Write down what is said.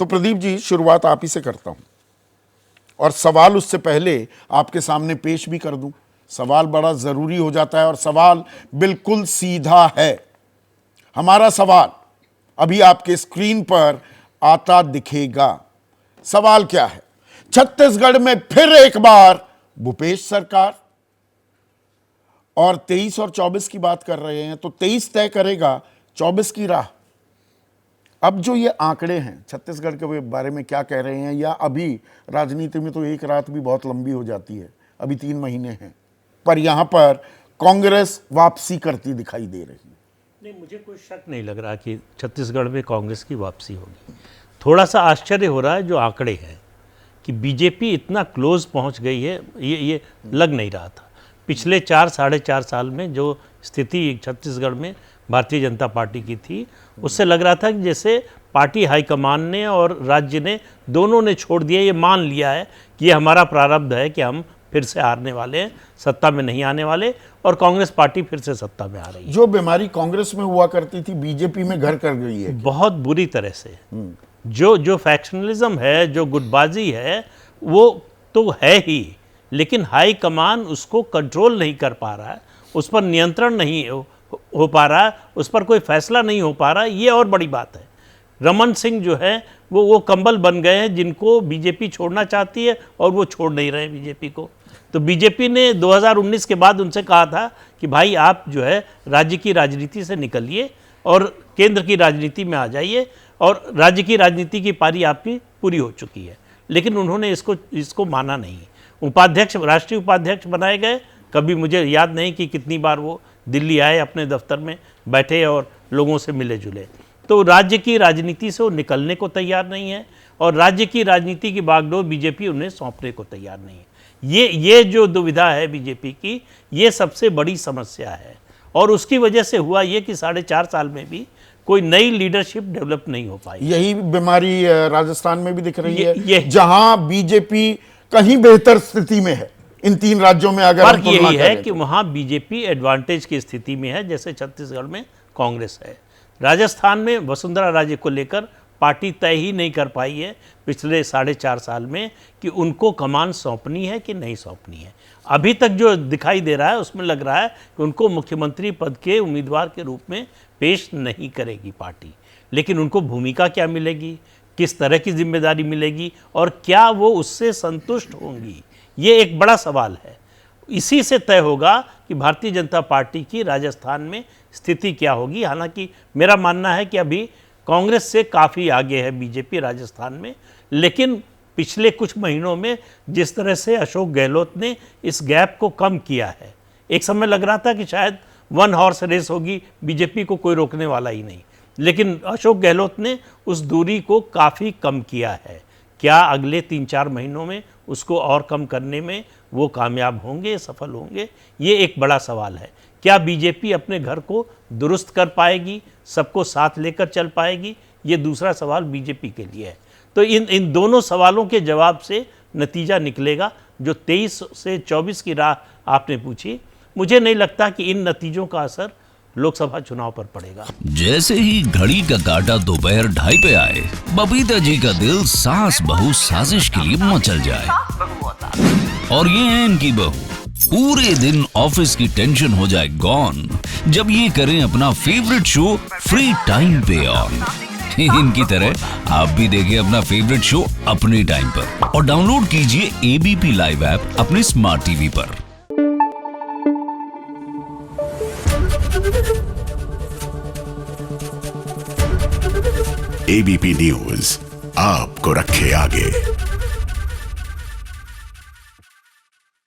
तो प्रदीप जी, शुरुआत आप ही से करता हूं और सवाल उससे पहले आपके सामने पेश भी कर दूं। सवाल बड़ा जरूरी हो जाता है और सवाल बिल्कुल सीधा है। हमारा सवाल अभी आपके स्क्रीन पर आता दिखेगा। सवाल क्या है? छत्तीसगढ़ में फिर एक बार भूपेश सरकार, और 23 और 24 की बात कर रहे हैं तो 23 तय करेगा 24 की राह। अब जो ये आंकड़े हैं छत्तीसगढ़ के बारे में क्या कह रहे हैं, या अभी राजनीति में तो एक रात भी बहुत लंबी हो जाती है, अभी 3 महीने हैं, पर यहां पर कांग्रेस वापसी करती दिखाई दे रही है। नहीं, मुझे कोई शक नहीं लग रहा कि छत्तीसगढ़ में कांग्रेस की वापसी होगी। थोड़ा सा आश्चर्य हो रहा है जो आंकड़े हैं कि बीजेपी इतना क्लोज पहुंच गई है, ये लग नहीं रहा था। पिछले 4-4.5 साल में जो स्थिति छत्तीसगढ़ में भारतीय जनता पार्टी की थी, उससे लग रहा था कि जैसे पार्टी हाईकमान ने और राज्य ने दोनों ने छोड़ दिया, ये मान लिया है कि ये हमारा प्रारब्ध है कि हम फिर से हारने वाले हैं, सत्ता में नहीं आने वाले, और कांग्रेस पार्टी फिर से सत्ता में आ रही है। जो बीमारी कांग्रेस में हुआ करती थी बीजेपी में घर कर गई है बहुत बुरी तरह से। जो फैक्शनलिज्म है, जो गुटबाजी है, वो तो है ही, लेकिन हाई कमान उसको कंट्रोल नहीं कर पा रहा है, उस पर नियंत्रण नहीं हो पा रहा है, उस पर कोई फैसला नहीं हो पा रहा है। ये और बड़ी बात है। रमन सिंह जो है वो कंबल बन गए हैं जिनको बीजेपी छोड़ना चाहती है और वो छोड़ नहीं रहे बीजेपी को। तो बीजेपी ने 2019 के बाद उनसे कहा था कि भाई आप जो है राज्य की राजनीति से निकलिए और केंद्र की राजनीति में आ जाइए, और राज्य की राजनीति की पारी आपकी पूरी हो चुकी है। लेकिन उन्होंने इसको माना नहीं। उपाध्यक्ष, राष्ट्रीय उपाध्यक्ष बनाए गए, कभी मुझे याद नहीं कि कितनी बार वो दिल्ली आए, अपने दफ्तर में बैठे और लोगों से मिले जुले। तो राज्य की राजनीति से वो निकलने को तैयार नहीं है, और राज्य की राजनीति की बागडोर बीजेपी उन्हें सौंपने को तैयार नहीं है। ये जो दुविधा है बीजेपी की, ये सबसे बड़ी समस्या है। और उसकी वजह से हुआ ये कि 4.5 साल में भी कोई नई लीडरशिप डेवलप नहीं हो पाई। यही बीमारी राजस्थान में भी दिख रही है, जहां बीजेपी कहीं बेहतर स्थिति में है। इन 3 राज्यों में अगर फर्क यही है कि वहां बीजेपी एडवांटेज की स्थिति में है, जैसे छत्तीसगढ़ में कांग्रेस है। राजस्थान में वसुंधरा राजे को लेकर पार्टी तय ही नहीं कर पाई है पिछले 4.5 साल में कि उनको कमान सौंपनी है कि नहीं सौंपनी है। अभी तक जो दिखाई दे रहा है उसमें लग रहा है कि उनको मुख्यमंत्री पद के उम्मीदवार के रूप में पेश नहीं करेगी पार्टी। लेकिन उनको भूमिका क्या मिलेगी, किस तरह की जिम्मेदारी मिलेगी, और क्या वो उससे संतुष्ट होंगी, ये एक बड़ा सवाल है। इसी से तय होगा कि भारतीय जनता पार्टी की राजस्थान में स्थिति क्या होगी। हालांकि मेरा मानना है कि अभी कांग्रेस से काफ़ी आगे है बीजेपी राजस्थान में, लेकिन पिछले कुछ महीनों में जिस तरह से अशोक गहलोत ने इस गैप को कम किया है, एक समय लग रहा था कि शायद 1 हॉर्स रेस होगी, बीजेपी को कोई रोकने वाला ही नहीं, लेकिन अशोक गहलोत ने उस दूरी को काफ़ी कम किया है। क्या अगले 3-4 महीनों में उसको और कम करने में वो कामयाब होंगे, सफल होंगे, ये एक बड़ा सवाल है। क्या बीजेपी अपने घर को दुरुस्त कर पाएगी, सबको साथ लेकर चल पाएगी, ये दूसरा सवाल बीजेपी के लिए है। तो इन दोनों सवालों के जवाब से नतीजा निकलेगा। जो 23 से 24 की राह आपने पूछी, मुझे नहीं लगता कि इन नतीजों का असर लोकसभा चुनाव पर पड़ेगा। जैसे ही घड़ी का काटा दोपहर 2:30 पे आए, बबीता जी का दिल सास बहू साजिश के लिए मचल जाए। और ये है इनकी बहू, पूरे दिन ऑफिस की टेंशन हो जाए गॉन जब ये करें अपना फेवरेट शो फ्री टाइम पे ऑन। इनकी तरह आप भी देखें अपना फेवरेट शो अपने टाइम पर और डाउनलोड कीजिए एबीपी लाइव ऐप अपने स्मार्ट टीवी पर। एबीपी न्यूज आपको रखे आगे।